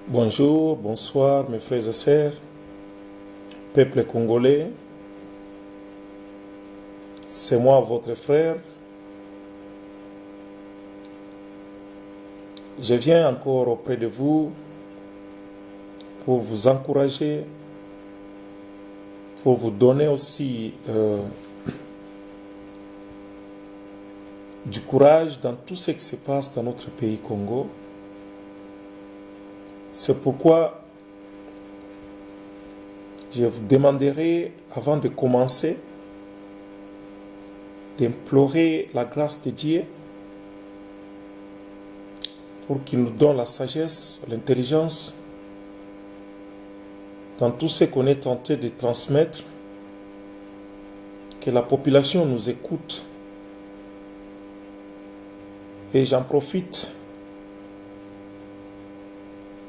Bonjour, bonsoir mes frères et sœurs, peuple congolais, c'est moi votre frère. Je viens encore auprès de vous pour vous encourager, pour vous donner aussi du courage dans tout ce qui se passe dans notre pays Congo. C'est pourquoi je vous demanderai, avant de commencer, d'implorer la grâce de Dieu pour qu'il nous donne la sagesse, l'intelligence dans tout ce qu'on est tenté de transmettre, que la population nous écoute. Et j'en profite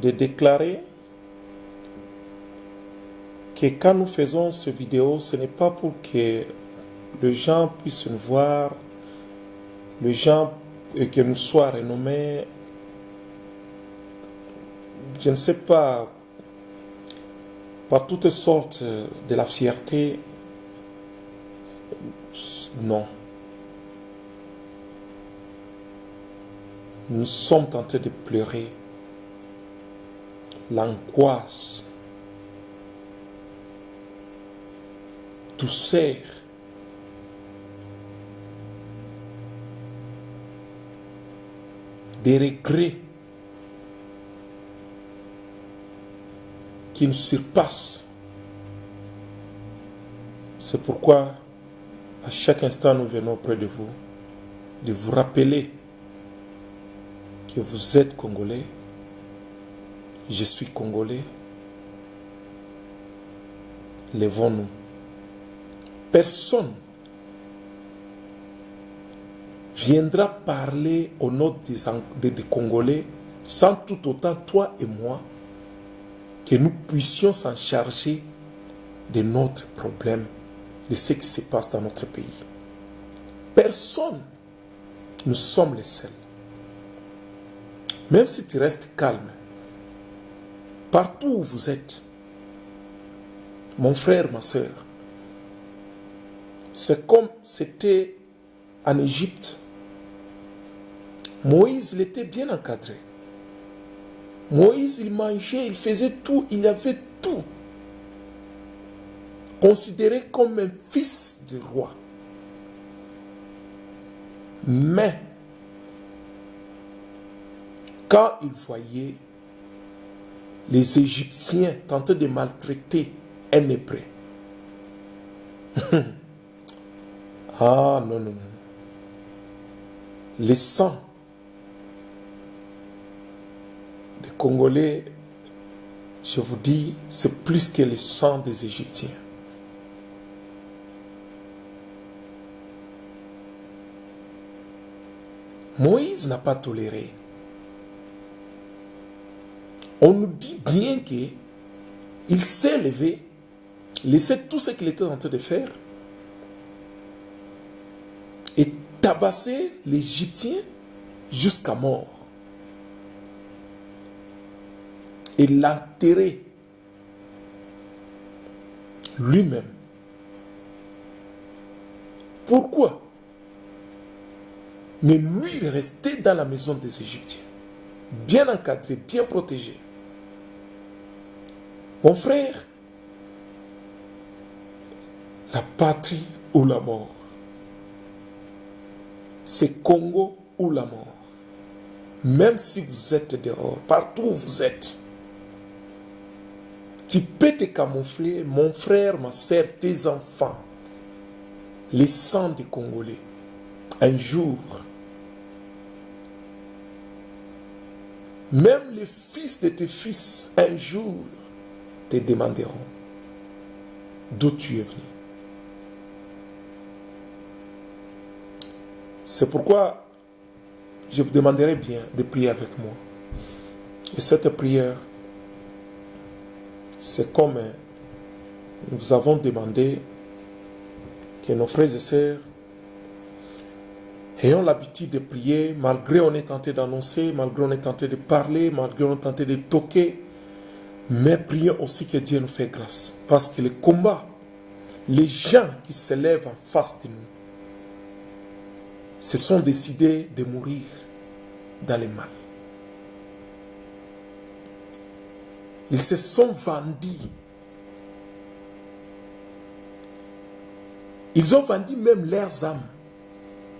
de déclarer que quand nous faisons cette vidéo, ce n'est pas pour que les gens puissent nous voir, les gens, et que nous soient renommés, je ne sais pas, par toutes sortes de la fierté. Non. Nous sommes tentés de pleurer l'angoisse, douceur, des regrets qui nous surpassent. C'est pourquoi à chaque instant nous venons auprès de vous rappeler que vous êtes Congolais, je suis Congolais. Lèvons-nous. Personne viendra parler au nom des Congolais sans tout autant toi et moi que nous puissions s'en charger de notre problème, de ce qui se passe dans notre pays. Personne. Nous sommes les seuls. Même si tu restes calme, partout où vous êtes, mon frère, ma soeur, c'est comme c'était en Égypte. Moïse, il était bien encadré. Moïse, il mangeait, il faisait tout, il avait tout. Considéré comme un fils du roi. Mais, quand il voyait les Égyptiens tenter de maltraiter un Hébreu, ah non, non, non. Le sang des Congolais, je vous dis, c'est plus que le sang des Égyptiens. Moïse n'a pas toléré. On nous dit bien qu'il s'est levé, laissé tout ce qu'il était en train de faire, et tabasser l'Égyptien jusqu'à mort. Et l'enterrer lui-même. Pourquoi? Mais lui, il est resté dans la maison des Égyptiens, bien encadré, bien protégé. Mon frère, la patrie ou la mort. C'est Congo ou la mort. Même si vous êtes dehors, partout où vous êtes, tu peux te camoufler, mon frère, ma soeur, tes enfants, les sangs des Congolais. Un jour, même les fils de tes fils, un jour, te demanderont d'où tu es venu. C'est pourquoi je vous demanderai bien de prier avec moi. Et cette prière, c'est comme nous avons demandé que nos frères et sœurs ayons l'habitude de prier, malgré on est tenté d'annoncer, malgré on est tenté de parler, malgré on est tenté de toquer, Mais prions aussi que Dieu nous fait grâce. Parce que le combat, les gens qui se lèvent en face de nous, se sont décidés de mourir dans le mal. Ils se sont vendus. Ils ont vendu même leurs âmes.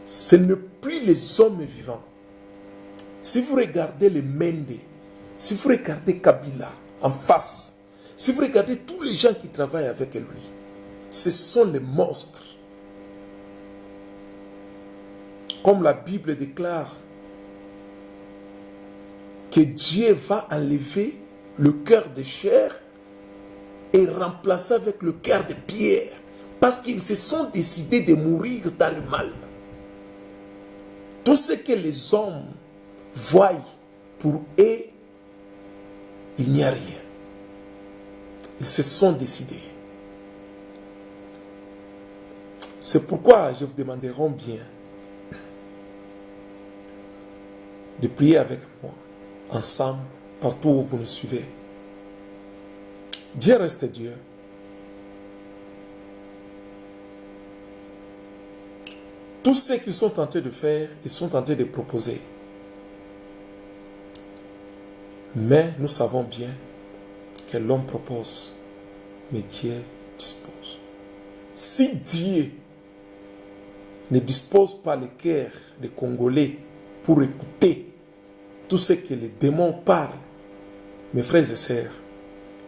Ce n'est plus les hommes vivants. Si vous regardez les Mende, si vous regardez Kabila en face, si vous regardez tous les gens qui travaillent avec lui, ce sont les monstres. Comme la Bible déclare que Dieu va enlever le cœur de chair et remplacer avec le cœur de pierre. Parce qu'ils se sont décidés de mourir dans le mal. Tout ce que les hommes voient pour eux, il n'y a rien. Ils se sont décidés. C'est pourquoi je vous demanderai bien de prier avec moi, ensemble, partout où vous nous suivez. Dieu reste Dieu. Tout ce qu'ils sont en train de faire, ils sont en train de proposer. Mais nous savons bien que l'homme propose, mais Dieu dispose. Si Dieu ne dispose pas le cœur des Congolais pour écouter tout ce que les démons parlent, mes frères et sœurs,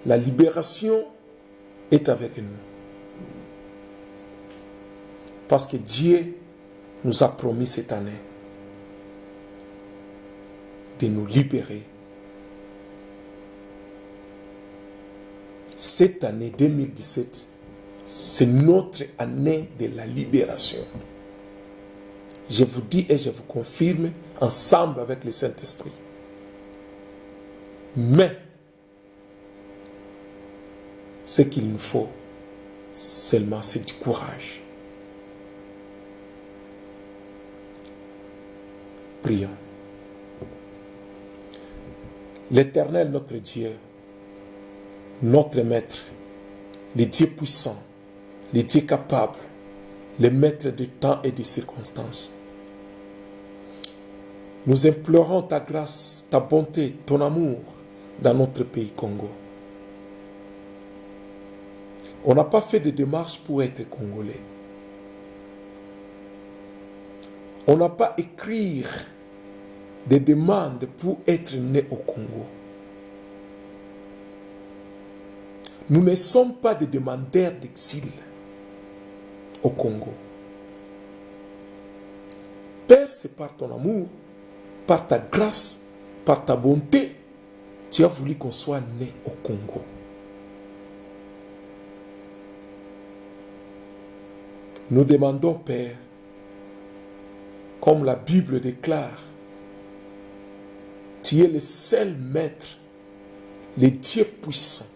la libération est avec nous. Parce que Dieu nous a promis cette année de nous libérer. Cette année 2017, c'est notre année de la libération. Je vous dis et je vous confirme ensemble avec le Saint-Esprit. Mais, ce qu'il nous faut seulement, c'est du courage. Prions. L'Éternel, notre Dieu, notre Maître, le Dieu puissant, le Dieu capable, le Maître du temps et des circonstances. Nous implorons ta grâce, ta bonté, ton amour dans notre pays Congo. On n'a pas fait de démarche pour être Congolais. On n'a pas écrit des demandes pour être né au Congo. Nous ne sommes pas des demandeurs d'exil au Congo. Père, c'est par ton amour, par ta grâce, par ta bonté, tu as voulu qu'on soit né au Congo. Nous demandons, Père, comme la Bible déclare, tu es le seul maître, le Dieu puissant,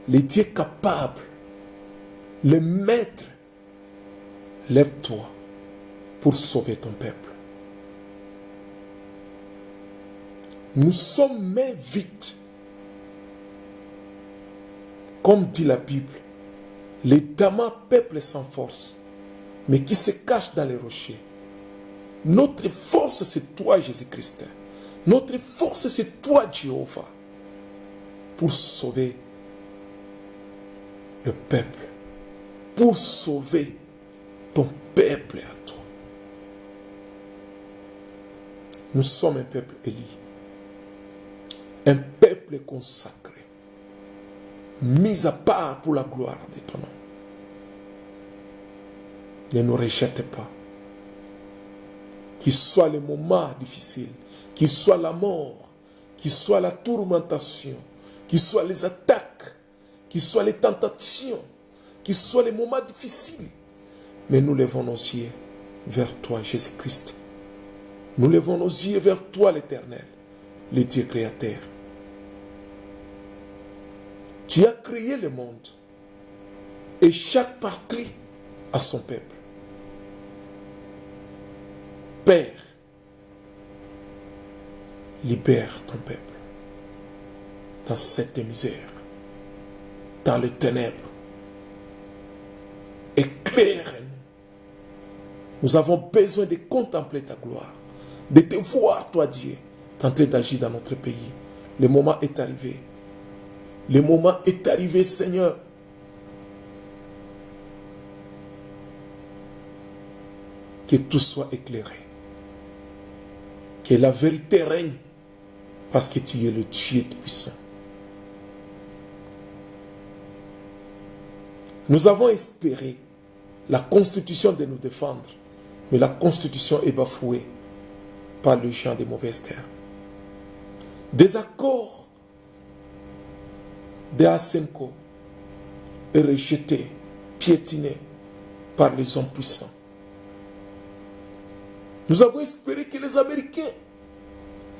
le Dieu capable, le maître. Lève-toi pour sauver ton peuple. Nous sommes mais vite. Comme dit la Bible, les damas peuple sans force, mais qui se cachent dans les rochers. Notre force, c'est toi, Jésus-Christ. Notre force, c'est toi, Jéhovah, pour sauver le peuple, pour sauver ton peuple à toi. Nous sommes un peuple élu, un peuple consacré, mis à part pour la gloire de ton nom. Ne nous rejette pas. Qu'il soit le moment difficile, qu'il soit la mort, qu'il soit la tourmentation, qu'il soit les attaques, qu'il soit les tentations, qu'il soit les moments difficiles. Mais nous levons nos yeux vers toi, Jésus-Christ. Nous levons nos yeux vers toi, l'Éternel, le Dieu créateur. Tu as créé le monde et chaque patrie a son peuple. Père, libère ton peuple dans cette misère. dans les ténèbres. Éclaire-nous. Nous avons besoin de contempler ta gloire, de te voir, toi Dieu, en train d'agir dans notre pays. Le moment est arrivé. Le moment est arrivé, Seigneur. Que tout soit éclairé. Que la vérité règne, parce que tu es le Dieu puissant. Nous avons espéré la Constitution de nous défendre, mais la Constitution est bafouée par le gens de mauvaise guerre. Des accords de Asenko est rejeté, piétiné par les hommes puissants. Nous avons espéré que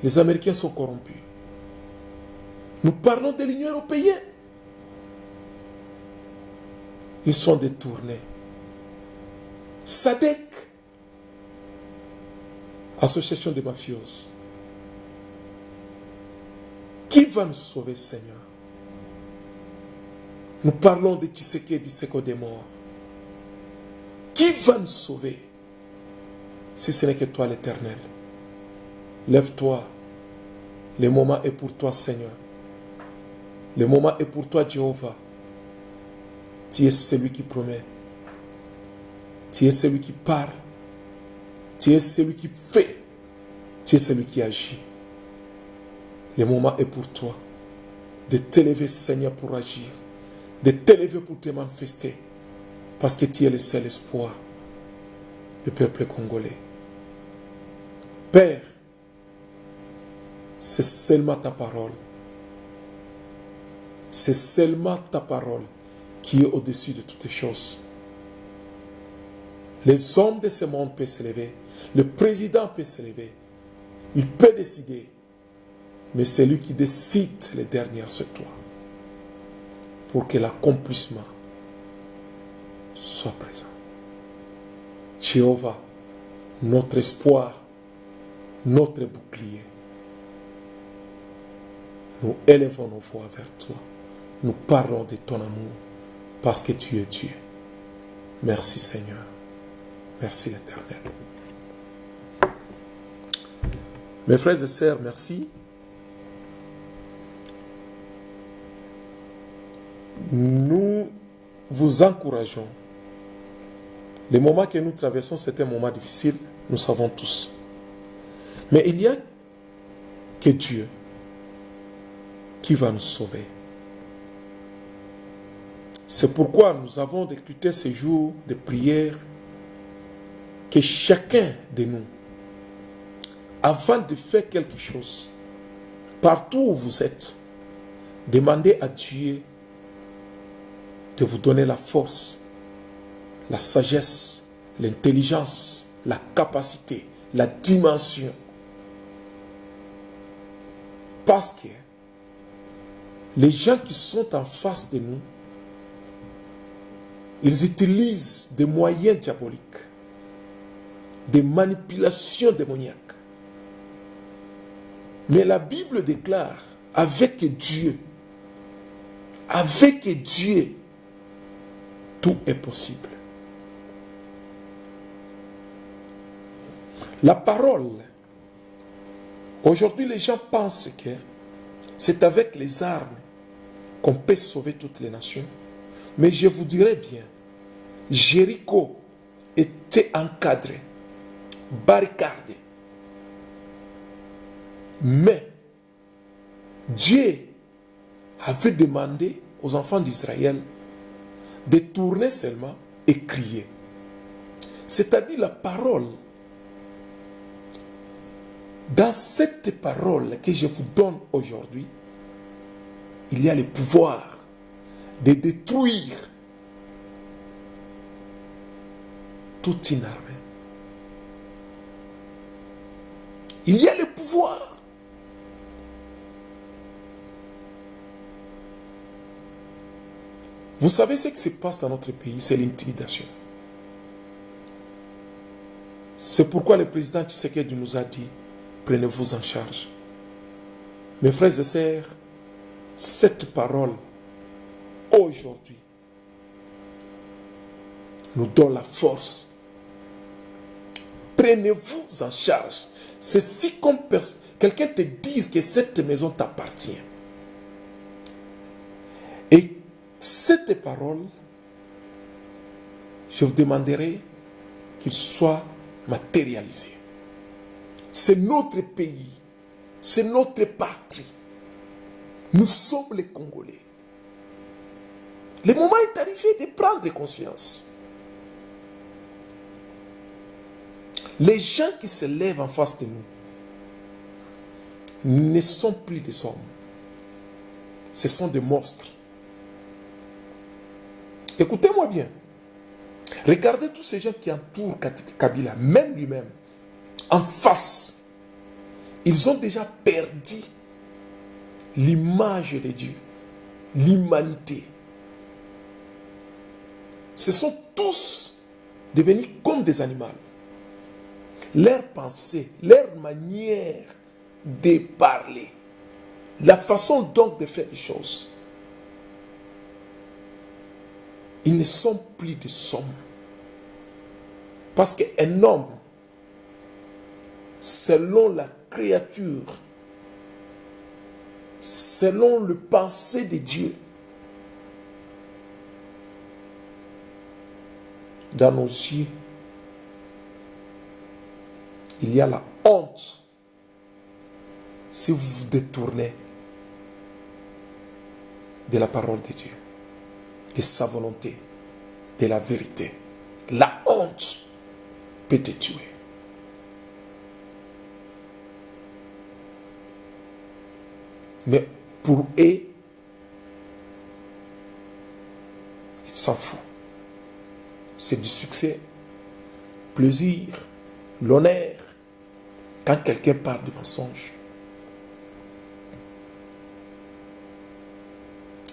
les Américains sont corrompus. Nous parlons de l'Union européenne. Ils sont détournés. SADC, association de mafieuses. Qui va nous sauver, Seigneur? Nous parlons de Tshisekedi Seko des morts. Qui va nous sauver si ce n'est que toi, l'Éternel? Lève-toi. Le moment est pour toi, Seigneur. Le moment est pour toi, Jéhovah. Tu es celui qui promet. Tu es celui qui parle. Tu es celui qui fait. Tu es celui qui agit. Le moment est pour toi de t'élever, Seigneur, pour agir. De t'élever pour te manifester. Parce que tu es le seul espoir du peuple congolais. Père, c'est seulement ta parole. C'est seulement ta parole qui est au-dessus de toutes les choses. Les hommes de ce monde peuvent s'élever. Le président peut s'élever. Il peut décider. Mais c'est lui qui décide les dernières, c'est toi. Pour que l'accomplissement soit présent. Jéhovah, notre espoir, notre bouclier. Nous élevons nos voix vers toi. Nous parlons de ton amour parce que tu es Dieu. Merci Seigneur. Merci l'Éternel. Mes frères et sœurs, merci. Nous vous encourageons. Les moments que nous traversons, c'est un moment difficile, nous savons tous. Mais il y a que Dieu qui va nous sauver. C'est pourquoi nous avons décrété ces jours de prière que chacun de nous, avant de faire quelque chose, partout où vous êtes, demandez à Dieu de vous donner la force, la sagesse, l'intelligence, la capacité, la dimension. Parce que les gens qui sont en face de nous, ils utilisent des moyens diaboliques, des manipulations démoniaques. Mais la Bible déclare, avec Dieu, tout est possible. La parole, aujourd'hui les gens pensent que c'est avec les armes qu'on peut sauver toutes les nations. Mais je vous dirais bien, Jéricho était encadré, barricadé. Mais Dieu avait demandé aux enfants d'Israël de tourner seulement et crier. C'est-à-dire la parole. Dans cette parole que je vous donne aujourd'hui, il y a le pouvoir de détruire toute une armée. Il y a le pouvoir. Vous savez ce qui se passe dans notre pays, c'est l'intimidation. C'est pourquoi le président Tshisekedi nous a dit, prenez-vous en charge. Mes frères et sœurs, cette parole, aujourd'hui nous donne la force. Prenez-vous en charge. C'est si comme quelqu'un te dise que cette maison t'appartient. Et cette parole, je vous demanderai qu'il soit matérialisé. C'est notre pays, c'est notre patrie. Nous sommes les Congolais. Le moment est arrivé de prendre conscience. Les gens qui se lèvent en face de nous ne sont plus des hommes. Ce sont des monstres. Écoutez-moi bien. Regardez tous ces gens qui entourent Kabila, même lui-même, en face. Ils ont déjà perdu l'image de Dieu, l'humanité. Ce sont tous devenus comme des animaux. Leur pensée, leur manière de parler, la façon donc de faire les choses, ils ne sont plus des hommes. Parce qu'un homme, selon la créature, selon le pensée de Dieu, dans nos yeux, il y a la honte si vous vous détournez de la parole de Dieu, de sa volonté, de la vérité. La honte peut te tuer. Mais pour eux, ils s'en foutent. C'est du succès, plaisir, l'honneur. Quand quelqu'un parle de mensonge.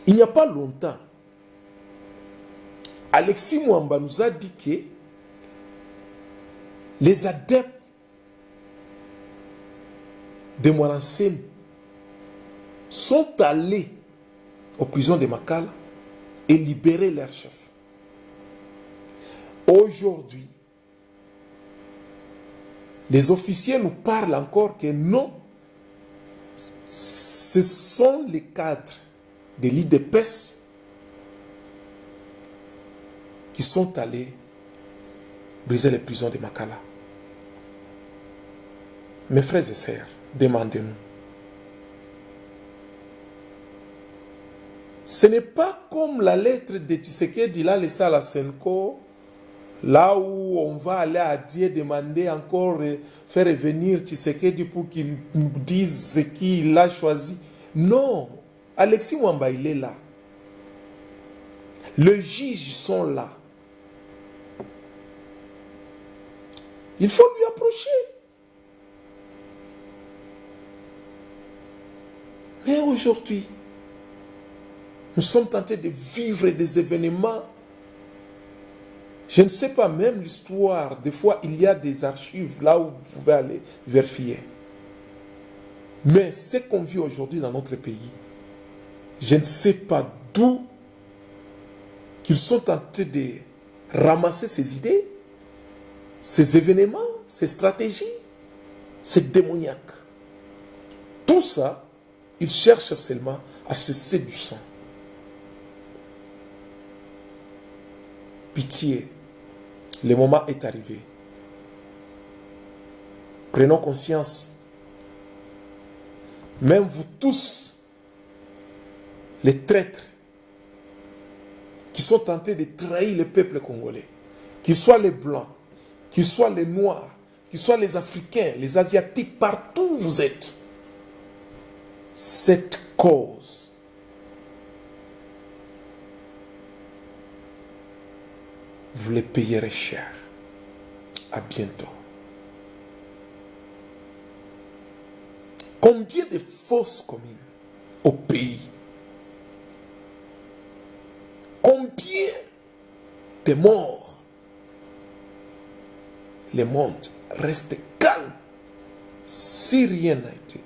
Il n'y a pas longtemps, Alexis Mwamba nous a dit que les adeptes de Moransem sont allés aux prisons de Makala et libéré leur chef. Aujourd'hui, les officiers nous parlent encore que non, ce sont les cadres de l'IDPS qui sont allés briser les prisons de Makala. Mes frères et sœurs, demandez-nous. Ce n'est pas comme la lettre de Tshisekedi l'a laissé à la Senko, là où on va aller à Dieu demander encore, faire revenir Tshisekedi pour qu'il nous dise ce qu'il a choisi. Non, Alexis Mwamba, il est là. Les juges sont là. Il faut lui approcher. Mais aujourd'hui, nous sommes tentés de vivre des événements. Je ne sais pas, même l'histoire, des fois il y a des archives là où vous pouvez aller vérifier. Mais ce qu'on vit aujourd'hui dans notre pays, je ne sais pas d'où qu'ils sont tentés de ramasser ces idées, ces événements, ces stratégies, c'est démoniaque. Tout ça, ils cherchent seulement à cesser du sang. Pitié, le moment est arrivé. Prenons conscience. Même vous tous, les traîtres, qui sont tentés de trahir le peuple congolais, qu'ils soient les blancs, qu'ils soient les noirs, qu'ils soient les africains, les asiatiques, partout où vous êtes, cette cause vous les payerez cher. À bientôt. Combien de fausses communes au pays? Combien de morts? Le monde reste calme si rien n'a été